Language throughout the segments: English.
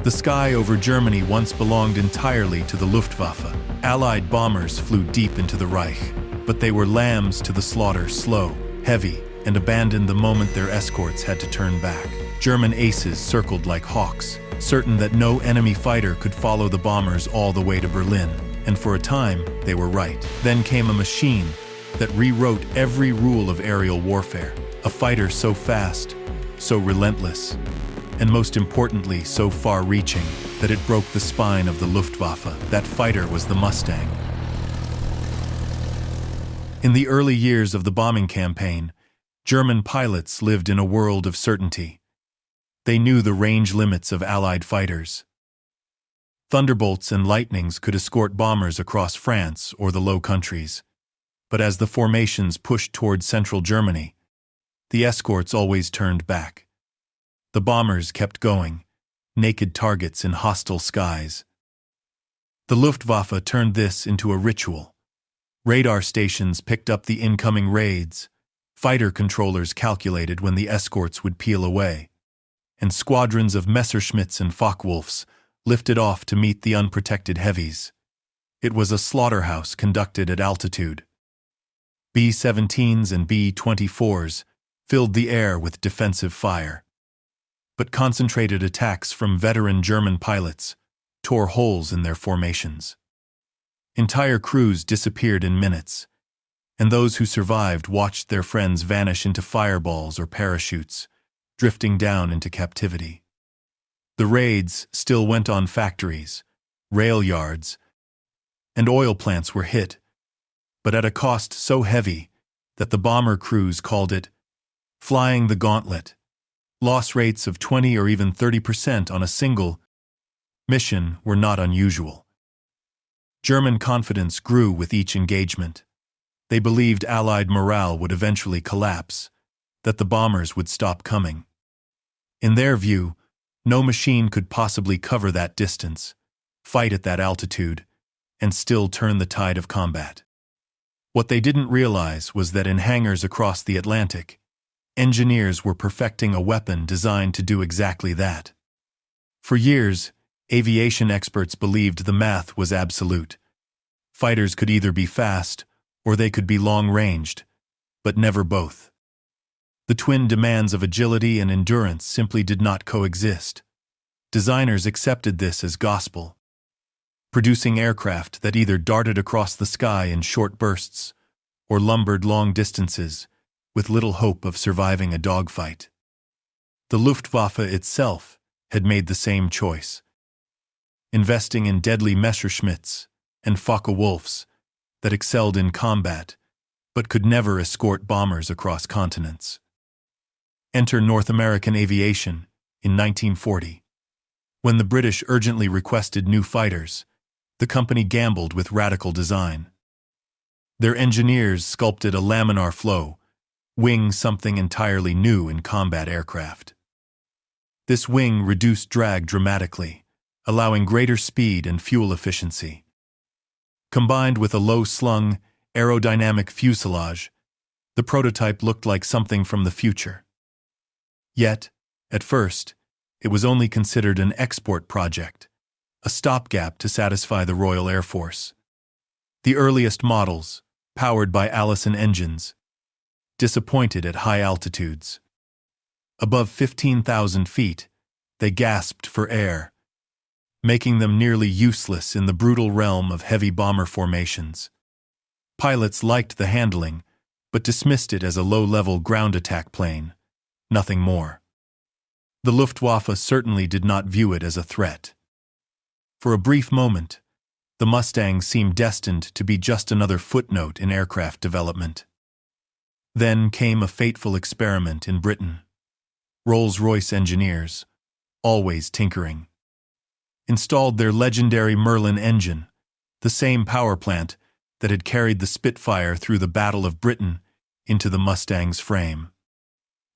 The sky over Germany once belonged entirely to the Luftwaffe. Allied bombers flew deep into the Reich, but they were lambs to the slaughter, slow, heavy, and abandoned the moment their escorts had to turn back. German aces circled like hawks, certain that no enemy fighter could follow the bombers all the way to Berlin. And for a time, they were right. Then came a machine that rewrote every rule of aerial warfare. A fighter so fast, so relentless, and most importantly, so far-reaching that it broke the spine of the Luftwaffe. That fighter was the Mustang. In the early years of the bombing campaign, German pilots lived in a world of certainty. They knew the range limits of Allied fighters. Thunderbolts and Lightnings could escort bombers across France or the Low Countries. But as the formations pushed toward central Germany, the escorts always turned back. The bombers kept going, naked targets in hostile skies. The Luftwaffe turned this into a ritual. Radar stations picked up the incoming raids, fighter controllers calculated when the escorts would peel away, and squadrons of Messerschmitts and Focke-Wulfs lifted off to meet the unprotected heavies. It was a slaughterhouse conducted at altitude. B-17s and B-24s filled the air with defensive fire. But concentrated attacks from veteran German pilots tore holes in their formations. Entire crews disappeared in minutes, and those who survived watched their friends vanish into fireballs or parachutes, drifting down into captivity. The raids still went on. Factories, rail yards, and oil plants were hit, but at a cost so heavy that the bomber crews called it flying the gauntlet. Loss rates of 20 or even 30% on a single mission were not unusual. German confidence grew with each engagement. They believed Allied morale would eventually collapse, that the bombers would stop coming. In their view, no machine could possibly cover that distance, fight at that altitude, and still turn the tide of combat. What they didn't realize was that in hangars across the Atlantic, engineers were perfecting a weapon designed to do exactly that. For years, aviation experts believed the math was absolute. Fighters could either be fast or they could be long-ranged, but never both. The twin demands of agility and endurance simply did not coexist. Designers accepted this as gospel, producing aircraft that either darted across the sky in short bursts or lumbered long distances, with little hope of surviving a dogfight. The Luftwaffe itself had made the same choice, investing in deadly Messerschmitts and Focke-Wulfs that excelled in combat, but could never escort bombers across continents. Enter North American aviation in 1940. When the British urgently requested new fighters, the company gambled with radical design. Their engineers sculpted a laminar flow, wing something entirely new in combat aircraft. This wing reduced drag dramatically, allowing greater speed and fuel efficiency. Combined with a low-slung, aerodynamic fuselage, the prototype looked like something from the future. Yet, at first, it was only considered an export project, a stopgap to satisfy the Royal Air Force. The earliest models, powered by Allison engines, disappointed at high altitudes. Above 15,000 feet, they gasped for air, making them nearly useless in the brutal realm of heavy bomber formations. Pilots liked the handling, but dismissed it as a low-level ground attack plane, nothing more. The Luftwaffe certainly did not view it as a threat. For a brief moment, the Mustang seemed destined to be just another footnote in aircraft development. Then came a fateful experiment in Britain. Rolls-Royce engineers, always tinkering, installed their legendary Merlin engine, the same power plant that had carried the Spitfire through the Battle of Britain into the Mustang's frame.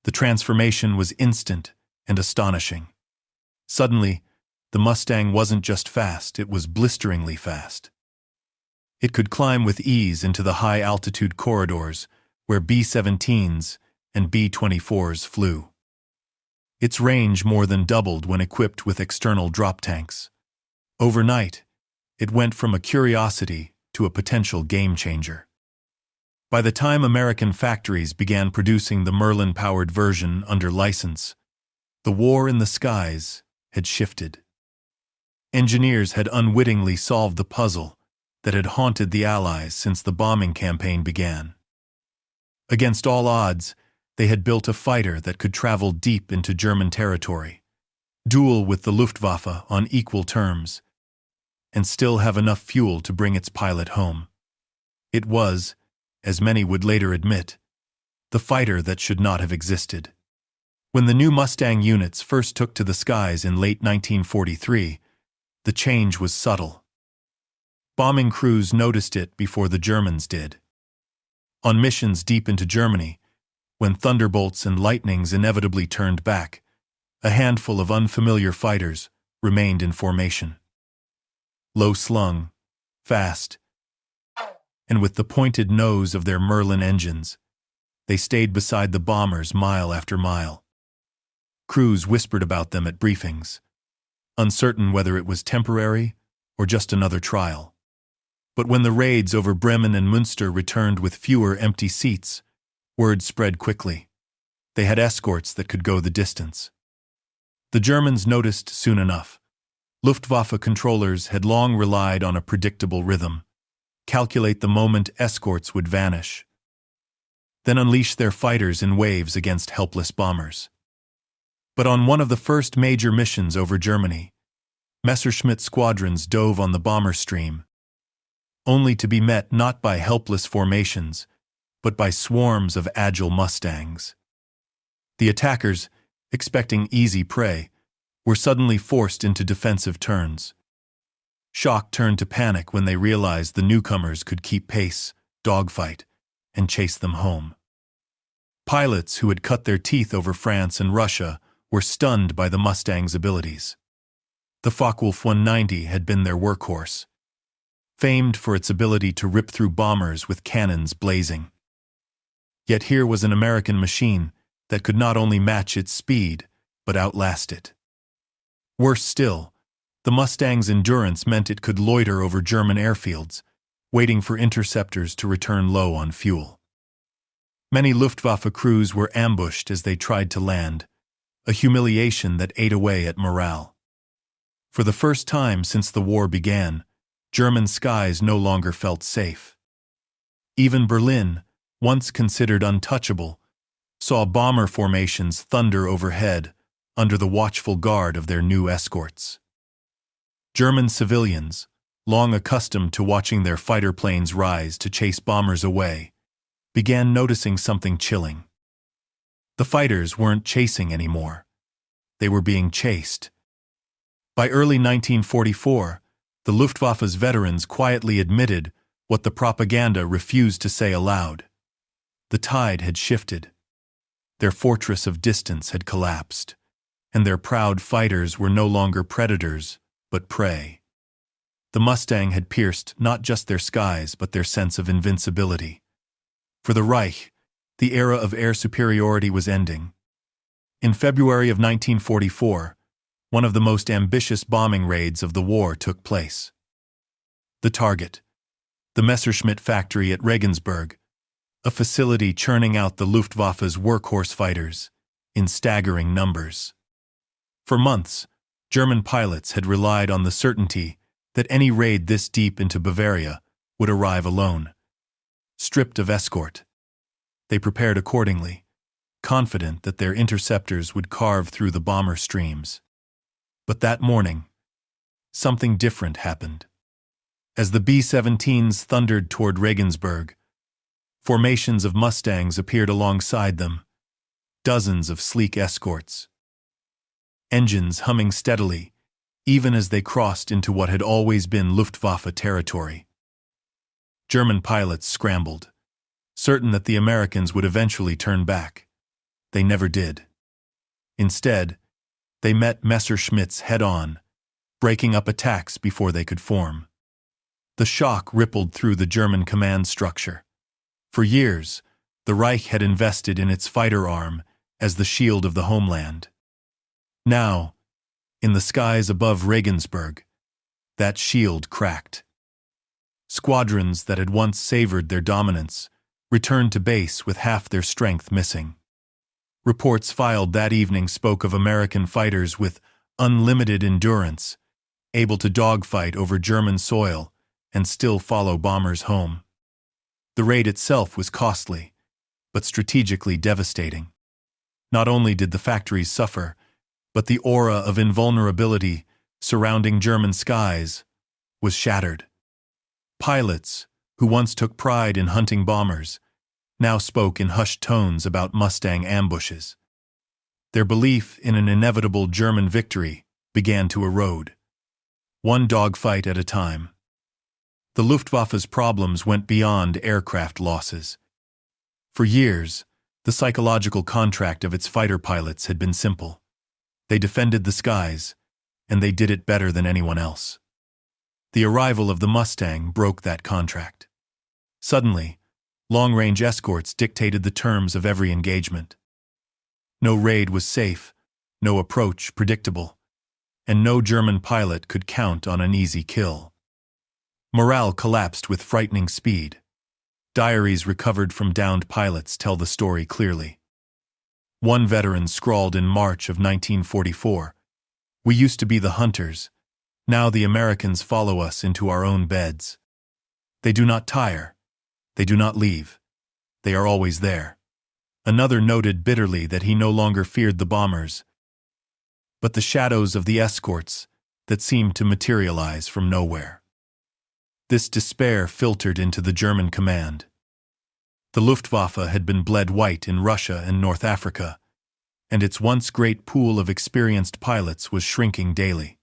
The transformation was instant and astonishing. Suddenly, the Mustang wasn't just fast, it was blisteringly fast. It could climb with ease into the high-altitude corridors where B-17s and B-24s flew. Its range more than doubled when equipped with external drop tanks. Overnight, it went from a curiosity to a potential game-changer. By the time American factories began producing the Merlin-powered version under license, the war in the skies had shifted. Engineers had unwittingly solved the puzzle that had haunted the Allies since the bombing campaign began. Against all odds, they had built a fighter that could travel deep into German territory, duel with the Luftwaffe on equal terms, and still have enough fuel to bring its pilot home. It was, as many would later admit, the fighter that should not have existed. When the new Mustang units first took to the skies in late 1943, the change was subtle. Bombing crews noticed it before the Germans did. On missions deep into Germany, when thunderbolts and lightnings inevitably turned back, a handful of unfamiliar fighters remained in formation. Low-slung, fast, and with the pointed nose of their Merlin engines, they stayed beside the bombers mile after mile. Crews whispered about them at briefings, uncertain whether it was temporary or just another trial. But when the raids over Bremen and Münster returned with fewer empty seats, word spread quickly. They had escorts that could go the distance. The Germans noticed soon enough. Luftwaffe controllers had long relied on a predictable rhythm: calculate the moment escorts would vanish, then unleash their fighters in waves against helpless bombers. But on one of the first major missions over Germany, Messerschmitt squadrons dove on the bomber stream, only to be met not by helpless formations, but by swarms of agile Mustangs. The attackers, expecting easy prey, were suddenly forced into defensive turns. Shock turned to panic when they realized the newcomers could keep pace, dogfight, and chase them home. Pilots who had cut their teeth over France and Russia were stunned by the Mustang's abilities. The Focke-Wulf 190 had been their workhorse, famed for its ability to rip through bombers with cannons blazing. Yet here was an American machine that could not only match its speed, but outlast it. Worse still, the Mustang's endurance meant it could loiter over German airfields, waiting for interceptors to return low on fuel. Many Luftwaffe crews were ambushed as they tried to land, a humiliation that ate away at morale. For the first time since the war began, German skies no longer felt safe. Even Berlin, once considered untouchable, saw bomber formations thunder overhead under the watchful guard of their new escorts. German civilians, long accustomed to watching their fighter planes rise to chase bombers away, began noticing something chilling. The fighters weren't chasing anymore. They were being chased. By early 1944, the Luftwaffe's veterans quietly admitted what the propaganda refused to say aloud. The tide had shifted. Their fortress of distance had collapsed, and their proud fighters were no longer predators, but prey. The Mustang had pierced not just their skies, but their sense of invincibility. For the Reich, the era of air superiority was ending. In February of 1944, one of the most ambitious bombing raids of the war took place. The target, the Messerschmitt factory at Regensburg, a facility churning out the Luftwaffe's workhorse fighters in staggering numbers. For months, German pilots had relied on the certainty that any raid this deep into Bavaria would arrive alone, stripped of escort. They prepared accordingly, confident that their interceptors would carve through the bomber streams. But that morning, something different happened. As the B-17s thundered toward Regensburg, formations of Mustangs appeared alongside them, dozens of sleek escorts. Engines humming steadily, even as they crossed into what had always been Luftwaffe territory. German pilots scrambled, certain that the Americans would eventually turn back. They never did. Instead, they met Messerschmitts head-on, breaking up attacks before they could form. The shock rippled through the German command structure. For years, the Reich had invested in its fighter arm as the shield of the homeland. Now, in the skies above Regensburg, that shield cracked. Squadrons that had once savored their dominance returned to base with half their strength missing. Reports filed that evening spoke of American fighters with unlimited endurance, able to dogfight over German soil and still follow bombers home. The raid itself was costly, but strategically devastating. Not only did the factories suffer, but the aura of invulnerability surrounding German skies was shattered. Pilots, who once took pride in hunting bombers, now spoke in hushed tones about Mustang ambushes. Their belief in an inevitable German victory began to erode, one dogfight at a time. The Luftwaffe's problems went beyond aircraft losses. For years, the psychological contract of its fighter pilots had been simple. They defended the skies, and they did it better than anyone else. The arrival of the Mustang broke that contract. Suddenly, long-range escorts dictated the terms of every engagement. No raid was safe, no approach predictable, and no German pilot could count on an easy kill. Morale collapsed with frightening speed. Diaries recovered from downed pilots tell the story clearly. One veteran scrawled in March of 1944, "We used to be the hunters. Now the Americans follow us into our own beds. They do not tire. They do not leave. They are always there." Another noted bitterly that he no longer feared the bombers, but the shadows of the escorts that seemed to materialize from nowhere. This despair filtered into the German command. The Luftwaffe had been bled white in Russia and North Africa, and its once great pool of experienced pilots was shrinking daily.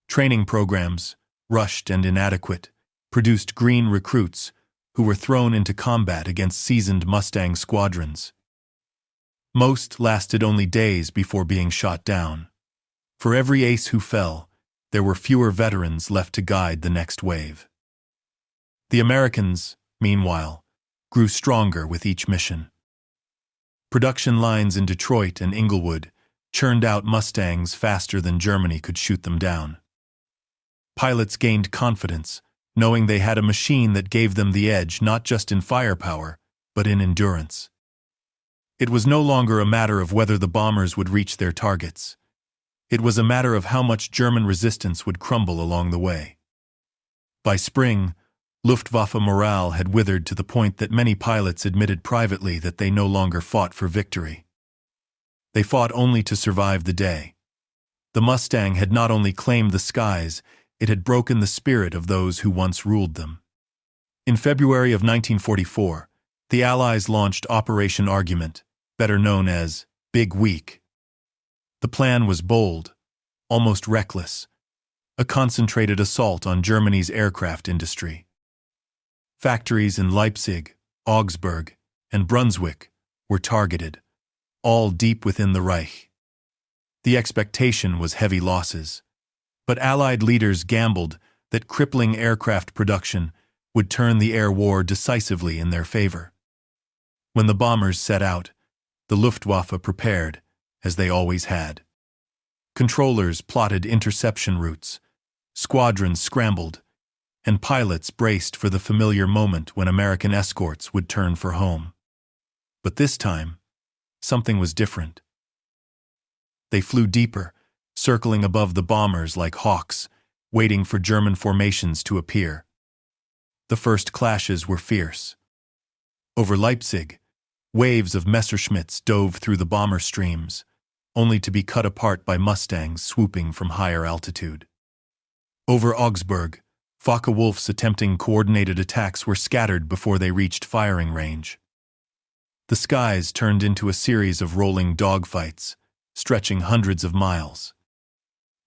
Training programs, rushed and inadequate, produced green recruits who were thrown into combat against seasoned Mustang squadrons. Most lasted only days before being shot down. For every ace who fell, there were fewer veterans left to guide the next wave. The Americans, meanwhile, grew stronger with each mission. Production lines in Detroit and Inglewood churned out Mustangs faster than Germany could shoot them down. Pilots gained confidence, knowing they had a machine that gave them the edge not just in firepower, but in endurance. It was no longer a matter of whether the bombers would reach their targets. It was a matter of how much German resistance would crumble along the way. By spring, Luftwaffe morale had withered to the point that many pilots admitted privately that they no longer fought for victory. They fought only to survive the day. The Mustang had not only claimed the skies, it had broken the spirit of those who once ruled them. In February of 1944, the Allies launched Operation Argument, better known as Big Week. The plan was bold, almost reckless, a concentrated assault on Germany's aircraft industry. Factories in Leipzig, Augsburg, and Brunswick were targeted, all deep within the Reich. The expectation was heavy losses, but Allied leaders gambled that crippling aircraft production would turn the air war decisively in their favor. When the bombers set out, the Luftwaffe prepared, as they always had. Controllers plotted interception routes, squadrons scrambled, and pilots braced for the familiar moment when American escorts would turn for home. But this time, something was different. They flew deeper, circling above the bombers like hawks, waiting for German formations to appear. The first clashes were fierce. Over Leipzig, waves of Messerschmitts dove through the bomber streams, only to be cut apart by Mustangs swooping from higher altitude. Over Augsburg, Focke-Wulf's attempting coordinated attacks were scattered before they reached firing range. The skies turned into a series of rolling dogfights, stretching hundreds of miles.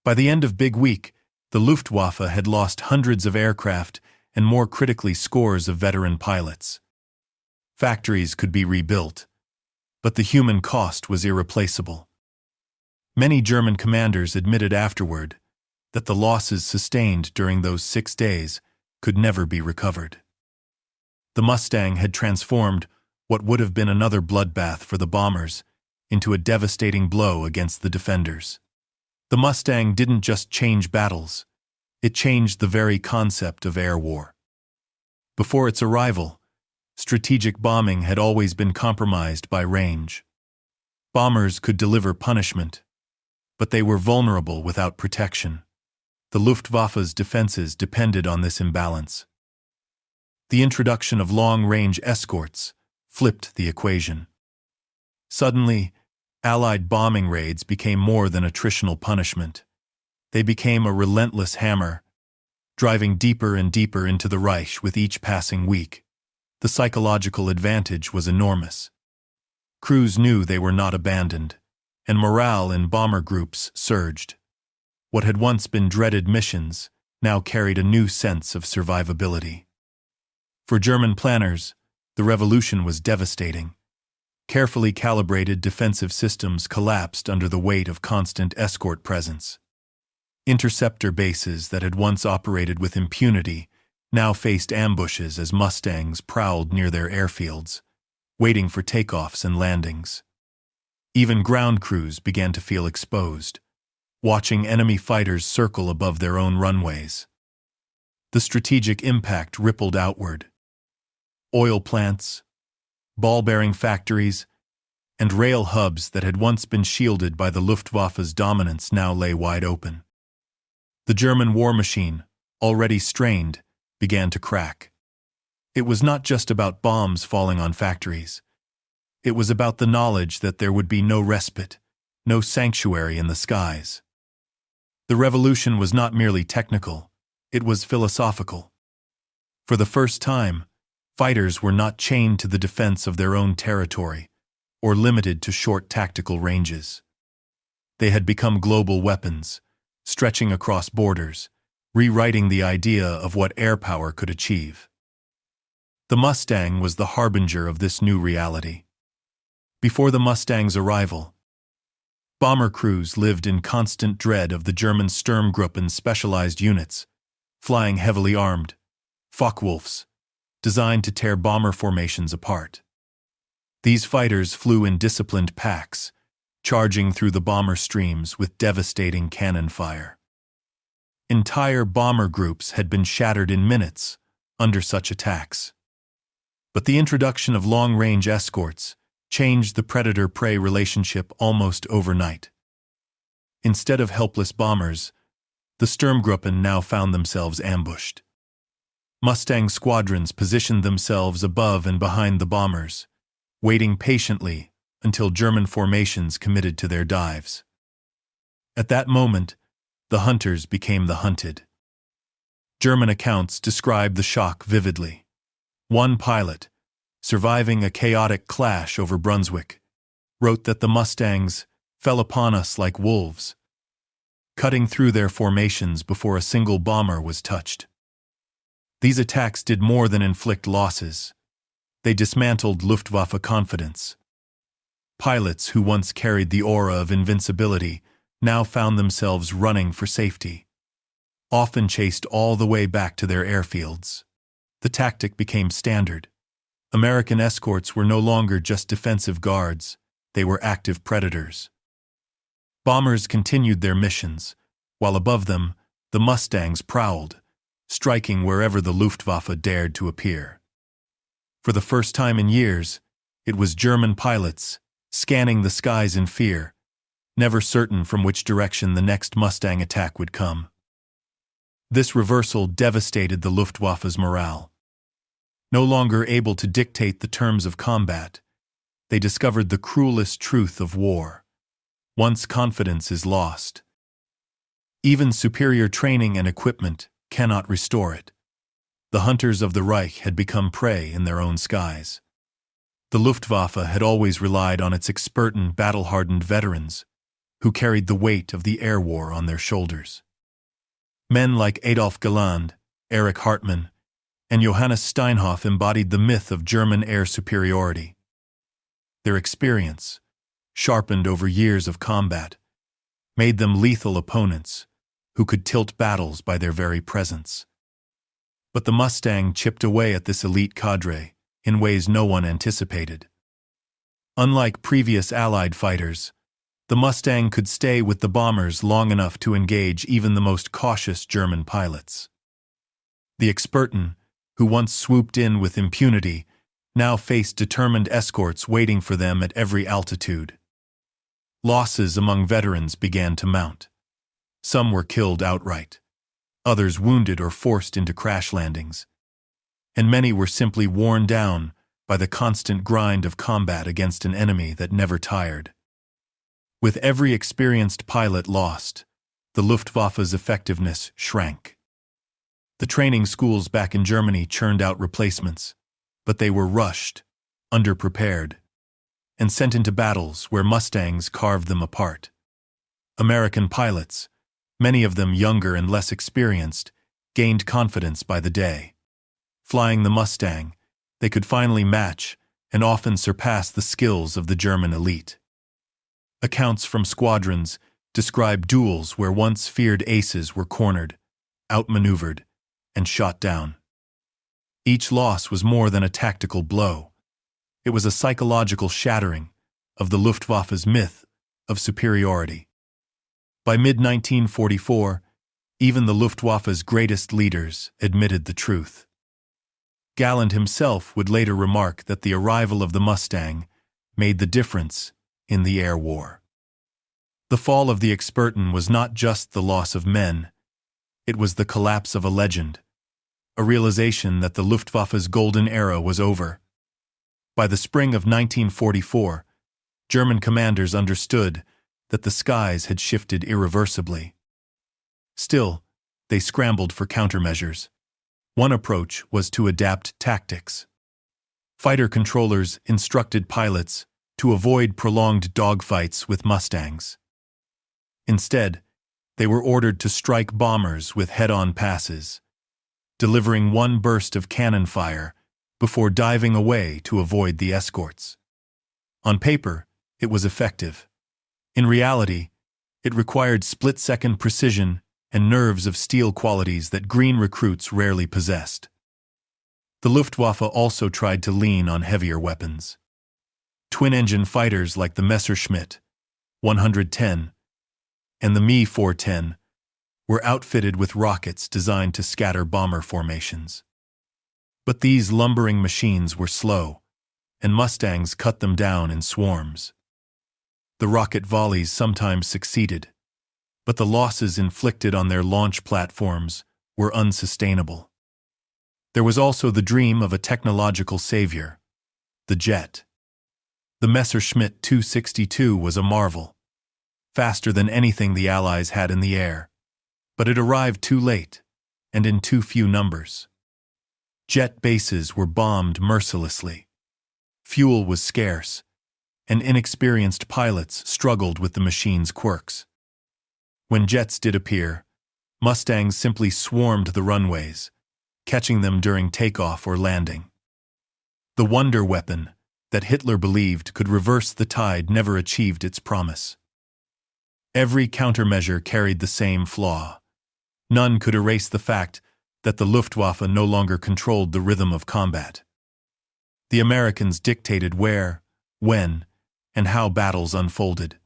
By the end of Big Week, the Luftwaffe had lost hundreds of aircraft and, more critically, scores of veteran pilots. Factories could be rebuilt, but the human cost was irreplaceable. Many German commanders admitted afterward that the losses sustained during those 6 days could never be recovered. The Mustang had transformed what would have been another bloodbath for the bombers into a devastating blow against the defenders. The Mustang didn't just change battles, it changed the very concept of air war. Before its arrival, strategic bombing had always been compromised by range. Bombers could deliver punishment, but they were vulnerable without protection. The Luftwaffe's defenses depended on this imbalance. The introduction of long-range escorts flipped the equation. Suddenly, Allied bombing raids became more than attritional punishment. They became a relentless hammer, driving deeper and deeper into the Reich with each passing week. The psychological advantage was enormous. Crews knew they were not abandoned, and morale in bomber groups surged. What had once been dreaded missions now carried a new sense of survivability. For German planners, the revolution was devastating. Carefully calibrated defensive systems collapsed under the weight of constant escort presence. Interceptor bases that had once operated with impunity now faced ambushes as Mustangs prowled near their airfields, waiting for takeoffs and landings. Even ground crews began to feel exposed, watching enemy fighters circle above their own runways. The strategic impact rippled outward. Oil plants, ball-bearing factories, and rail hubs that had once been shielded by the Luftwaffe's dominance now lay wide open. The German war machine, already strained, began to crack. It was not just about bombs falling on factories. It was about the knowledge that there would be no respite, no sanctuary in the skies. The revolution was not merely technical, it was philosophical. For the first time, fighters were not chained to the defense of their own territory, or limited to short tactical ranges. They had become global weapons, stretching across borders, rewriting the idea of what air power could achieve. The Mustang was the harbinger of this new reality. Before the Mustang's arrival, bomber crews lived in constant dread of the German Sturmgruppen specialized units, flying heavily armed, Focke-Wulfs, designed to tear bomber formations apart. These fighters flew in disciplined packs, charging through the bomber streams with devastating cannon fire. Entire bomber groups had been shattered in minutes under such attacks. But the introduction of long-range escorts changed the predator-prey relationship almost overnight. Instead of helpless bombers, the Sturmgruppen now found themselves ambushed. Mustang squadrons positioned themselves above and behind the bombers, waiting patiently until German formations committed to their dives. At that moment, the hunters became the hunted. German accounts describe the shock vividly. One pilot, surviving a chaotic clash over Brunswick, wrote that the Mustangs fell upon us like wolves, cutting through their formations before a single bomber was touched. These attacks did more than inflict losses. They dismantled Luftwaffe confidence. Pilots who once carried the aura of invincibility now found themselves running for safety, often chased all the way back to their airfields. The tactic became standard. American escorts were no longer just defensive guards, they were active predators. Bombers continued their missions, while above them, the Mustangs prowled, striking wherever the Luftwaffe dared to appear. For the first time in years, it was German pilots, scanning the skies in fear, never certain from which direction the next Mustang attack would come. This reversal devastated the Luftwaffe's morale. No longer able to dictate the terms of combat, they discovered the cruelest truth of war. Once confidence is lost, even superior training and equipment cannot restore it. The hunters of the Reich had become prey in their own skies. The Luftwaffe had always relied on its Experten battle-hardened veterans, who carried the weight of the air war on their shoulders. Men like Adolf Galland, Erich Hartmann, and Johannes Steinhoff embodied the myth of German air superiority. Their experience, sharpened over years of combat, made them lethal opponents who could tilt battles by their very presence. But the Mustang chipped away at this elite cadre in ways no one anticipated. Unlike previous Allied fighters, The Mustang could stay with the bombers long enough to engage even the most cautious German pilots. The Experten, who once swooped in with impunity, now faced determined escorts waiting for them at every altitude. Losses among veterans began to mount. Some were killed outright, others wounded or forced into crash landings, and many were simply worn down by the constant grind of combat against an enemy that never tired. With every experienced pilot lost, the Luftwaffe's effectiveness shrank. The training schools back in Germany churned out replacements, but they were rushed, underprepared, and sent into battles where Mustangs carved them apart. American pilots, many of them younger and less experienced, gained confidence by the day. Flying the Mustang, they could finally match and often surpass the skills of the German elite. Accounts from squadrons describe duels where once feared aces were cornered, outmaneuvered, and shot down. Each loss was more than a tactical blow. It was a psychological shattering of the Luftwaffe's myth of superiority. By mid-1944, even the Luftwaffe's greatest leaders admitted the truth. Galland himself would later remark that the arrival of the Mustang made the difference in the air war. The fall of the Experten was not just the loss of men, it was the collapse of a legend, a realization that the Luftwaffe's golden era was over. By the spring of 1944, German commanders understood that the skies had shifted irreversibly. Still, they scrambled for countermeasures. One approach was to adapt tactics. Fighter controllers instructed pilots to avoid prolonged dogfights with Mustangs. Instead, they were ordered to strike bombers with head-on passes, delivering one burst of cannon fire before diving away to avoid the escorts. On paper, it was effective. In reality, it required split-second precision and nerves of steel qualities that green recruits rarely possessed. The Luftwaffe also tried to lean on heavier weapons. Twin-engine fighters like the Messerschmitt 110 and the Me 410 were outfitted with rockets designed to scatter bomber formations. But these lumbering machines were slow, and Mustangs cut them down in swarms. The rocket volleys sometimes succeeded, but the losses inflicted on their launch platforms were unsustainable. There was also the dream of a technological savior, the jet. The Messerschmitt 262 was a marvel, faster than anything the Allies had in the air, but it arrived too late and in too few numbers. Jet bases were bombed mercilessly. Fuel was scarce, and inexperienced pilots struggled with the machine's quirks. When jets did appear, Mustangs simply swarmed the runways, catching them during takeoff or landing. The wonder weapon that Hitler believed could reverse the tide never achieved its promise. Every countermeasure carried the same flaw. None could erase the fact that the Luftwaffe no longer controlled the rhythm of combat. The Americans dictated where, when, and how battles unfolded.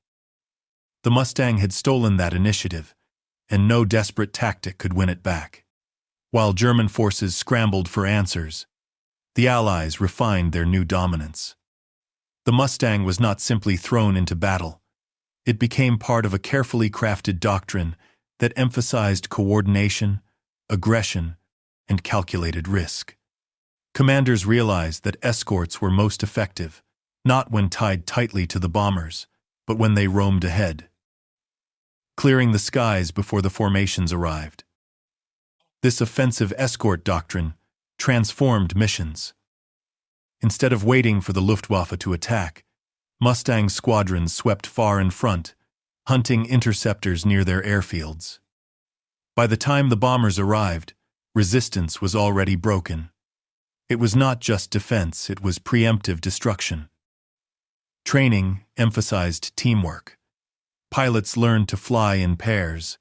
The Mustang had stolen that initiative, and no desperate tactic could win it back. While German forces scrambled for answers, the Allies refined their new dominance. The Mustang was not simply thrown into battle. It became part of a carefully crafted doctrine that emphasized coordination, aggression, and calculated risk. Commanders realized that escorts were most effective, not when tied tightly to the bombers, but when they roamed ahead, clearing the skies before the formations arrived. This offensive escort doctrine transformed missions. Instead of waiting for the Luftwaffe to attack, Mustang squadrons swept far in front, hunting interceptors near their airfields. By the time the bombers arrived, resistance was already broken. It was not just defense, it was preemptive destruction. Training emphasized teamwork. Pilots learned to fly in pairs,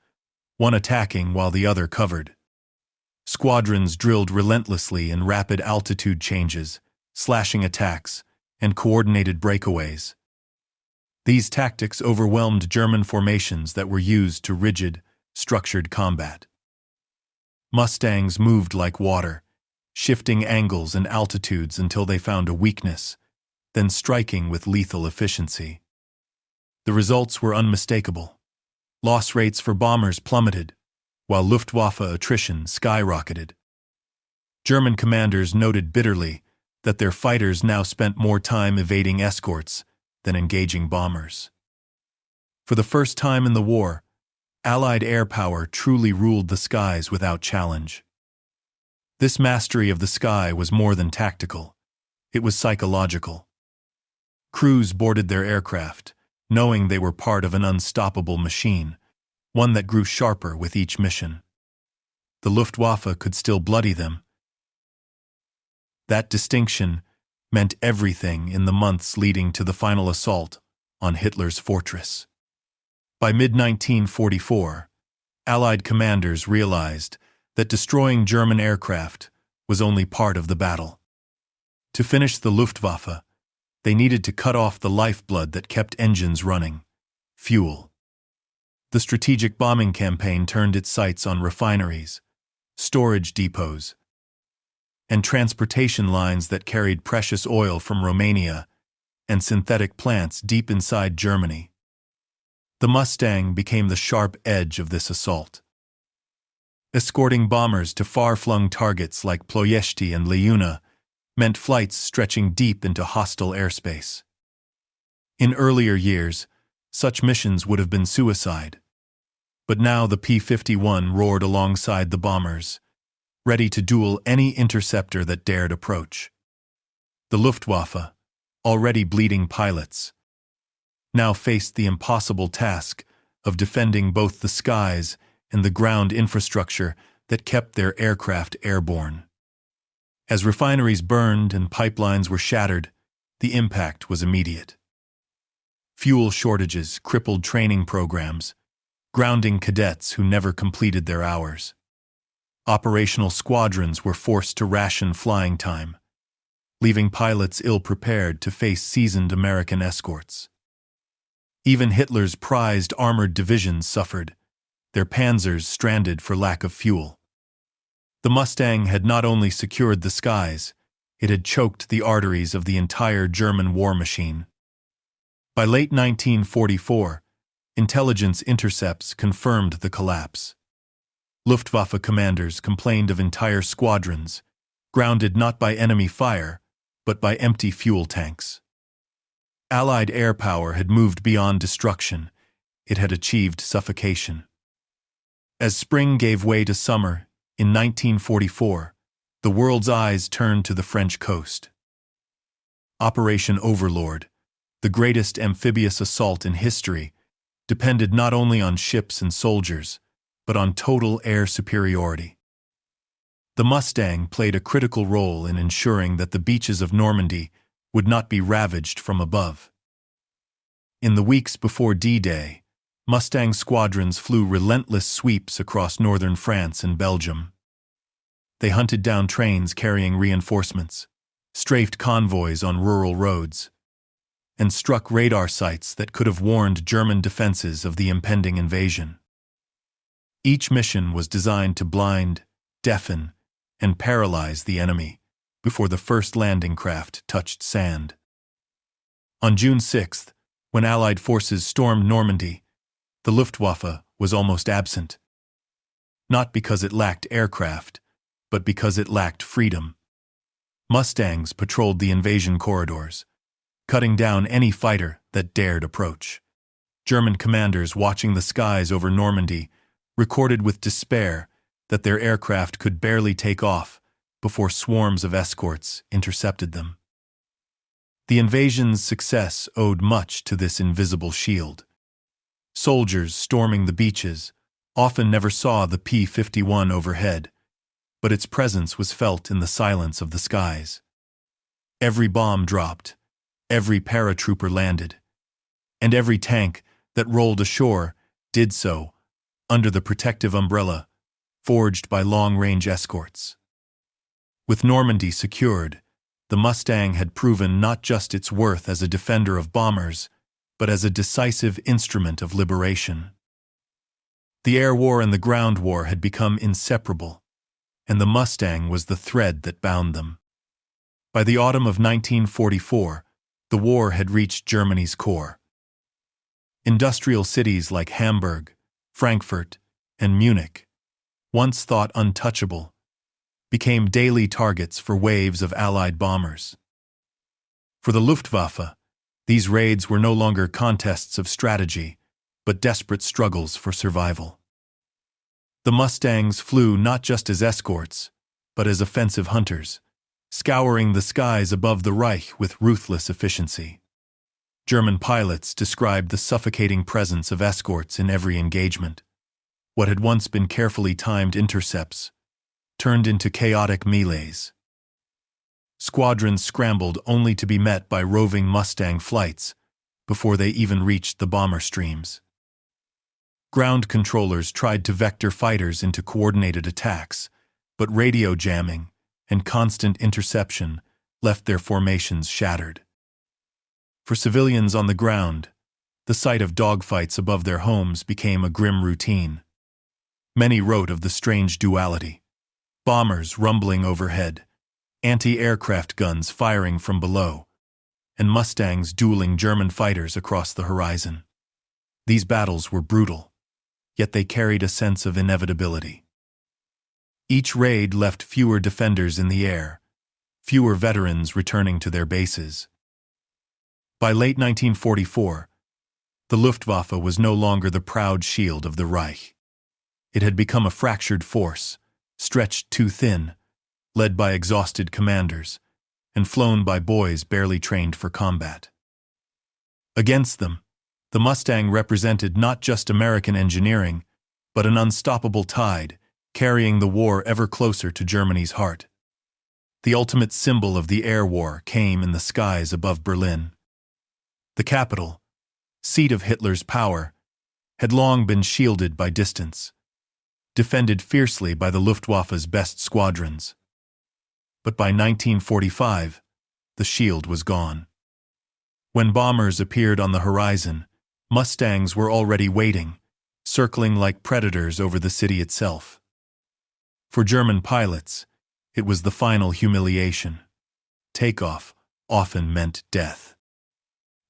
one attacking while the other covered. Squadrons drilled relentlessly in rapid altitude changes, slashing attacks, and coordinated breakaways. These tactics overwhelmed German formations that were used to rigid, structured combat. Mustangs moved like water, shifting angles and altitudes until they found a weakness, then striking with lethal efficiency. The results were unmistakable. Loss rates for bombers plummeted, while Luftwaffe attrition skyrocketed. German commanders noted bitterly that their fighters now spent more time evading escorts than engaging bombers. For the first time in the war, Allied air power truly ruled the skies without challenge. This mastery of the sky was more than tactical. It was psychological. Crews boarded their aircraft, knowing they were part of an unstoppable machine, one that grew sharper with each mission. The Luftwaffe could still bloody them. That distinction meant everything in the months leading to the final assault on Hitler's fortress. By mid-1944, Allied commanders realized that destroying German aircraft was only part of the battle. To finish the Luftwaffe, they needed to cut off the lifeblood that kept engines running: fuel. The strategic bombing campaign turned its sights on refineries, storage depots, and transportation lines that carried precious oil from Romania and synthetic plants deep inside Germany. The Mustang became the sharp edge of this assault. Escorting bombers to far-flung targets like Ploiești and Leuna meant flights stretching deep into hostile airspace. In earlier years, such missions would have been suicide. But now the P-51 roared alongside the bombers, ready to duel any interceptor that dared approach. The Luftwaffe, already bleeding pilots, now faced the impossible task of defending both the skies and the ground infrastructure that kept their aircraft airborne. As refineries burned and pipelines were shattered, the impact was immediate. Fuel shortages crippled training programs, grounding cadets who never completed their hours. Operational squadrons were forced to ration flying time, leaving pilots ill-prepared to face seasoned American escorts. Even Hitler's prized armored divisions suffered, their panzers stranded for lack of fuel. The Mustang had not only secured the skies, it had choked the arteries of the entire German war machine. By late 1944, intelligence intercepts confirmed the collapse. Luftwaffe commanders complained of entire squadrons, grounded not by enemy fire, but by empty fuel tanks. Allied air power had moved beyond destruction. It had achieved suffocation. As spring gave way to summer, in 1944, the world's eyes turned to the French coast. Operation Overlord, the greatest amphibious assault in history, depended not only on ships and soldiers, but on total air superiority. The Mustang played a critical role in ensuring that the beaches of Normandy would not be ravaged from above. In the weeks before D-Day, Mustang squadrons flew relentless sweeps across northern France and Belgium. They hunted down trains carrying reinforcements, strafed convoys on rural roads, and struck radar sites that could have warned German defenses of the impending invasion. Each mission was designed to blind, deafen, and paralyze the enemy before the first landing craft touched sand. On June 6th, when Allied forces stormed Normandy, the Luftwaffe was almost absent. Not because it lacked aircraft, but because it lacked freedom. Mustangs patrolled the invasion corridors, cutting down any fighter that dared approach. German commanders watching the skies over Normandy recorded with despair that their aircraft could barely take off before swarms of escorts intercepted them. The invasion's success owed much to this invisible shield. Soldiers storming the beaches often never saw the P-51 overhead, but its presence was felt in the silence of the skies. Every bomb dropped, every paratrooper landed, and every tank that rolled ashore did so under the protective umbrella forged by long-range escorts. With Normandy secured, the Mustang had proven not just its worth as a defender of bombers, but as a decisive instrument of liberation. The air war and the ground war had become inseparable, and the Mustang was the thread that bound them. By the autumn of 1944, the war had reached Germany's core. Industrial cities like Hamburg, Frankfurt, and Munich, once thought untouchable, became daily targets for waves of Allied bombers. For the Luftwaffe, these raids were no longer contests of strategy, but desperate struggles for survival. The Mustangs flew not just as escorts, but as offensive hunters, scouring the skies above the Reich with ruthless efficiency. German pilots described the suffocating presence of escorts in every engagement. What had once been carefully timed intercepts turned into chaotic melees. Squadrons scrambled only to be met by roving Mustang flights before they even reached the bomber streams. Ground controllers tried to vector fighters into coordinated attacks, but radio jamming and constant interception left their formations shattered. For civilians on the ground, the sight of dogfights above their homes became a grim routine. Many wrote of the strange duality: bombers rumbling overhead, anti-aircraft guns firing from below, and Mustangs dueling German fighters across the horizon. These battles were brutal, yet they carried a sense of inevitability. Each raid left fewer defenders in the air, fewer veterans returning to their bases. By late 1944, the Luftwaffe was no longer the proud shield of the Reich. It had become a fractured force, stretched too thin, led by exhausted commanders, and flown by boys barely trained for combat. Against them, the Mustang represented not just American engineering, but an unstoppable tide, carrying the war ever closer to Germany's heart. The ultimate symbol of the air war came in the skies above Berlin. The capital, seat of Hitler's power, had long been shielded by distance, defended fiercely by the Luftwaffe's best squadrons. But by 1945, the shield was gone. When bombers appeared on the horizon, Mustangs were already waiting, circling like predators over the city itself. For German pilots, it was the final humiliation. Takeoff often meant death.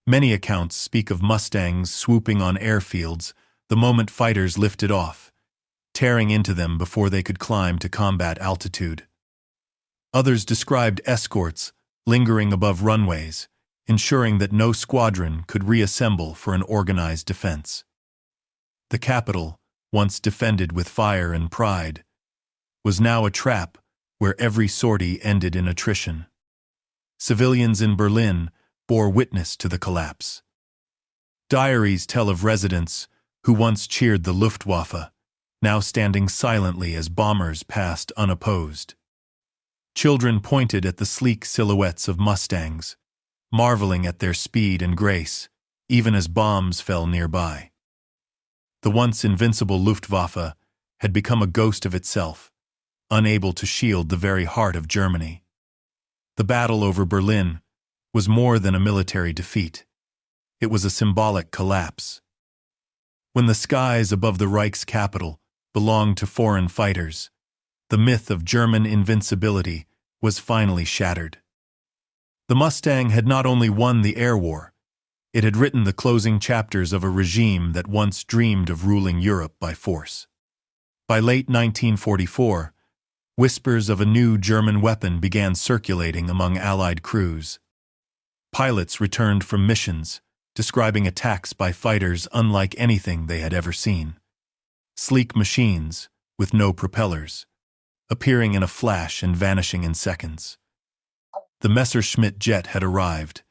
Many accounts speak of Mustangs swooping on airfields the moment fighters lifted off, tearing into them before they could climb to combat altitude. Others described escorts lingering above runways, ensuring that no squadron could reassemble for an organized defense. The capital, once defended with fire and pride, was now a trap where every sortie ended in attrition. Civilians in Berlin bore witness to the collapse. Diaries tell of residents who once cheered the Luftwaffe, now standing silently as bombers passed unopposed. Children pointed at the sleek silhouettes of Mustangs, marveling at their speed and grace, even as bombs fell nearby. The once invincible Luftwaffe had become a ghost of itself, unable to shield the very heart of Germany. The battle over Berlin was more than a military defeat. It was a symbolic collapse. When the skies above the Reich's capital belonged to foreign fighters, the myth of German invincibility was finally shattered. The Mustang had not only won the air war, it had written the closing chapters of a regime that once dreamed of ruling Europe by force. By late 1944, whispers of a new German weapon began circulating among Allied crews. Pilots returned from missions, describing attacks by fighters unlike anything they had ever seen. Sleek machines, with no propellers, appearing in a flash and vanishing in seconds. The Messerschmitt jet had arrived,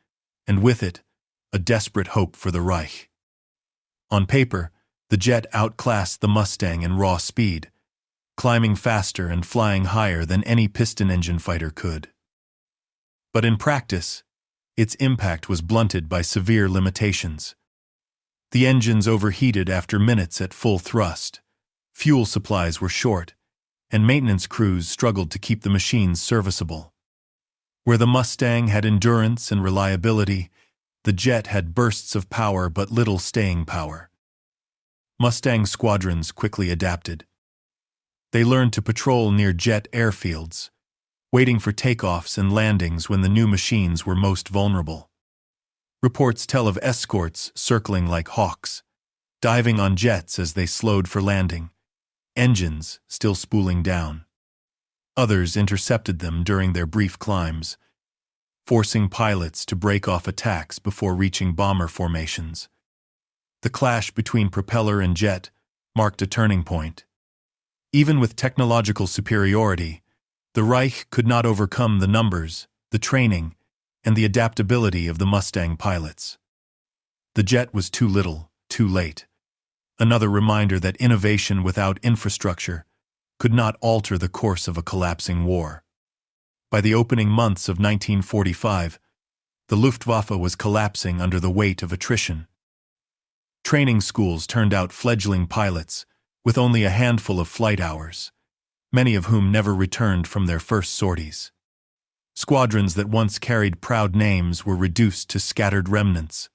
and with it, a desperate hope for the Reich. On paper, the jet outclassed the Mustang in raw speed, climbing faster and flying higher than any piston-engine fighter could. But in practice, its impact was blunted by severe limitations. The engines overheated after minutes at full thrust, fuel supplies were short, and maintenance crews struggled to keep the machines serviceable. Where the Mustang had endurance and reliability, The jet had bursts of power but little staying power. Mustang squadrons quickly adapted. They learned to patrol near jet airfields, waiting for takeoffs and landings when the new machines were most vulnerable. Reports tell of escorts circling like hawks, diving on jets as they slowed for landing, engines still spooling down. Others intercepted them during their brief climbs, forcing pilots to break off attacks before reaching bomber formations. The clash between propeller and jet marked a turning point. Even with technological superiority, the Reich could not overcome the numbers, the training, and the adaptability of the Mustang pilots. The jet was too little, too late. Another reminder that innovation without infrastructure could not alter the course of a collapsing war. By the opening months of 1945, the Luftwaffe was collapsing under the weight of attrition. Training schools turned out fledgling pilots with only a handful of flight hours, many of whom never returned from their first sorties. Squadrons that once carried proud names were reduced to scattered remnants,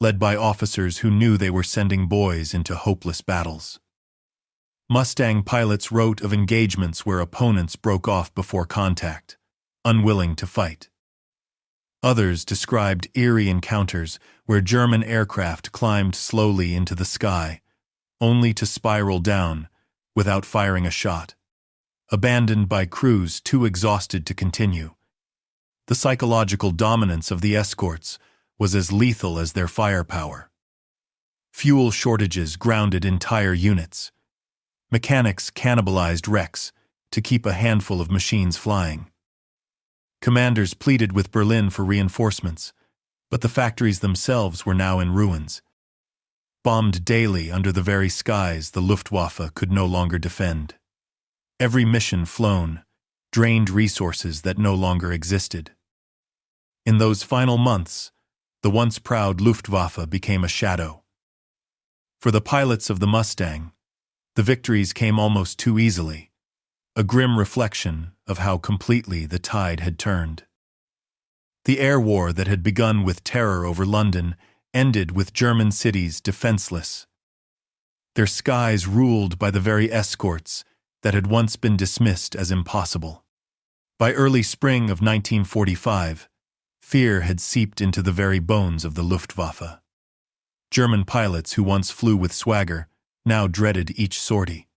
led by officers who knew they were sending boys into hopeless battles. Mustang pilots wrote of engagements where opponents broke off before contact, unwilling to fight. Others described eerie encounters where German aircraft climbed slowly into the sky, only to spiral down without firing a shot, abandoned by crews too exhausted to continue. The psychological dominance of the escorts was as lethal as their firepower. Fuel shortages grounded entire units. Mechanics cannibalized wrecks to keep a handful of machines flying. Commanders pleaded with Berlin for reinforcements, but the factories themselves were now in ruins. Bombed daily under the very skies the Luftwaffe could no longer defend. Every mission flown drained resources that no longer existed. In those final months, the once proud Luftwaffe became a shadow. For the pilots of the Mustang, the victories came almost too easily, a grim reflection of how completely the tide had turned. The air war that had begun with terror over London ended with German cities defenseless. Their skies ruled by the very escorts that had once been dismissed as impossible. By early spring of 1945, fear had seeped into the very bones of the Luftwaffe. German pilots who once flew with swagger now dreaded each sortie.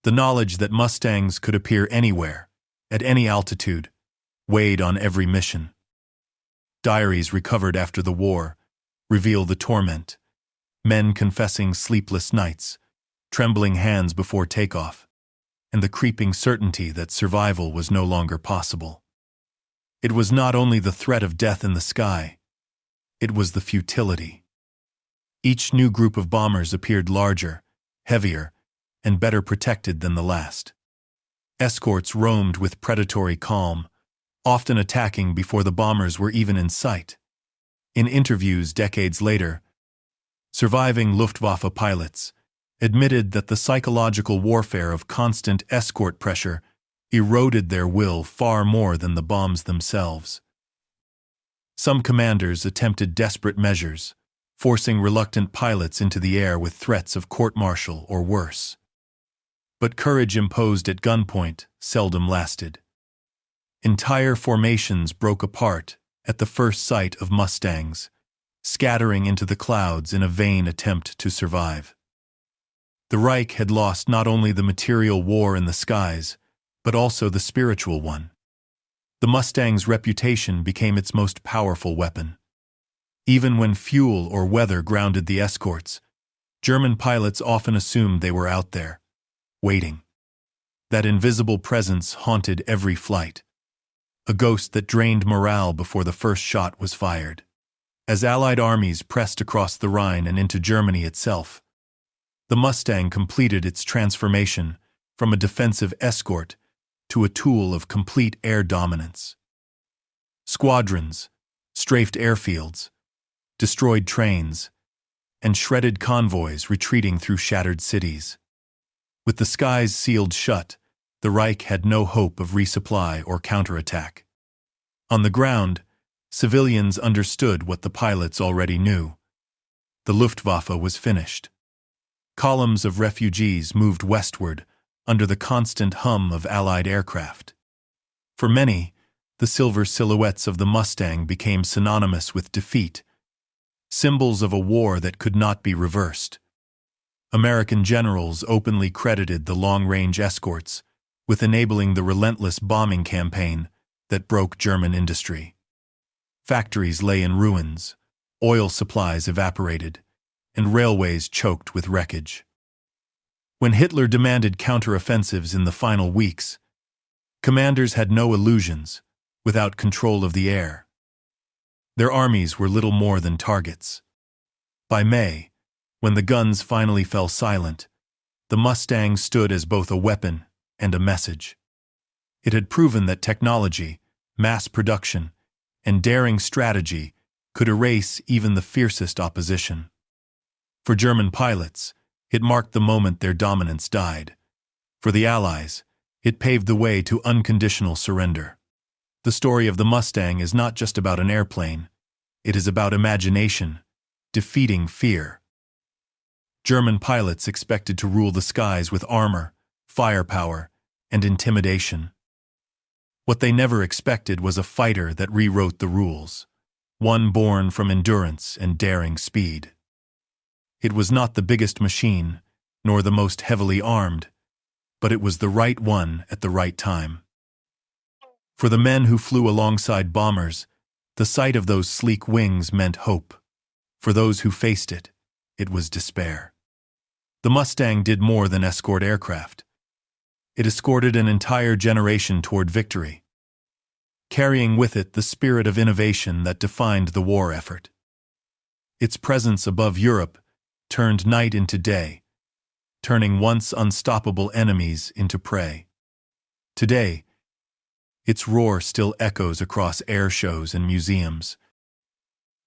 The knowledge that Mustangs could appear anywhere, at any altitude, weighed on every mission. Diaries recovered after the war reveal the torment, men confessing sleepless nights, trembling hands before takeoff, and the creeping certainty that survival was no longer possible. It was not only the threat of death in the sky, it was the futility. Each new group of bombers appeared larger, heavier, and better protected than the last. Escorts roamed with predatory calm, often attacking before the bombers were even in sight. In interviews decades later, surviving Luftwaffe pilots admitted that the psychological warfare of constant escort pressure eroded their will far more than the bombs themselves. Some commanders attempted desperate measures, forcing reluctant pilots into the air with threats of court-martial or worse. But courage imposed at gunpoint seldom lasted. Entire formations broke apart at the first sight of Mustangs, scattering into the clouds in a vain attempt to survive. The Reich had lost not only the material war in the skies, but also the spiritual one. The Mustang's reputation became its most powerful weapon. Even when fuel or weather grounded the escorts, German pilots often assumed they were out there, waiting. That invisible presence haunted every flight, a ghost that drained morale before the first shot was fired. As Allied armies pressed across the Rhine and into Germany itself, the Mustang completed its transformation from a defensive escort to a tool of complete air dominance. Squadrons strafed airfields, destroyed trains, and shredded convoys retreating through shattered cities. With the skies sealed shut, the Reich had no hope of resupply or counterattack. On the ground, civilians understood what the pilots already knew. The Luftwaffe was finished. Columns of refugees moved westward under the constant hum of Allied aircraft. For many, the silver silhouettes of the Mustang became synonymous with defeat, symbols of a war that could not be reversed. American generals openly credited the long-range escorts with enabling the relentless bombing campaign that broke German industry. Factories lay in ruins, oil supplies evaporated, and railways choked with wreckage. When Hitler demanded counteroffensives in the final weeks, commanders had no illusions without control of the air. Their armies were little more than targets. By May, when the guns finally fell silent, the Mustang stood as both a weapon and a message. It had proven that technology, mass production, and daring strategy could erase even the fiercest opposition. For German pilots, it marked the moment their dominance died. For the Allies, it paved the way to unconditional surrender. The story of the Mustang is not just about an airplane. It is about imagination, defeating fear. German pilots expected to rule the skies with armor, firepower, and intimidation. What they never expected was a fighter that rewrote the rules, one born from endurance and daring speed. It was not the biggest machine, nor the most heavily armed, but it was the right one at the right time. For the men who flew alongside bombers, the sight of those sleek wings meant hope. For those who faced it, it was despair. The Mustang did more than escort aircraft. It escorted an entire generation toward victory, carrying with it the spirit of innovation that defined the war effort. Its presence above Europe turned night into day, turning once unstoppable enemies into prey. Today, its roar still echoes across air shows and museums,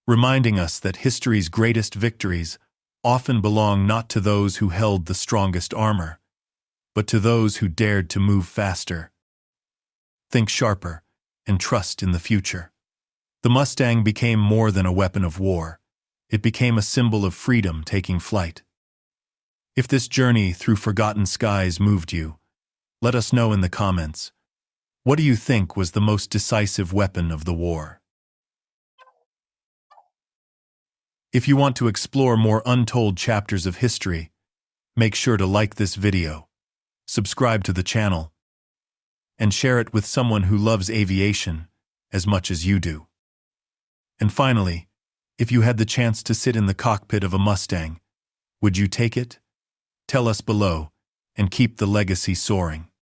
reminding us that history's greatest victories often belong not to those who held the strongest armor, but to those who dared to move faster, think sharper, and trust in the future. The Mustang became more than a weapon of war. It became a symbol of freedom taking flight. If this journey through forgotten skies moved you, let us know in the comments. What do you think was the most decisive weapon of the war? If you want to explore more untold chapters of history, make sure to like this video, subscribe to the channel, and share it with someone who loves aviation as much as you do. And finally, if you had the chance to sit in the cockpit of a Mustang, would you take it? Tell us below, and keep the legacy soaring.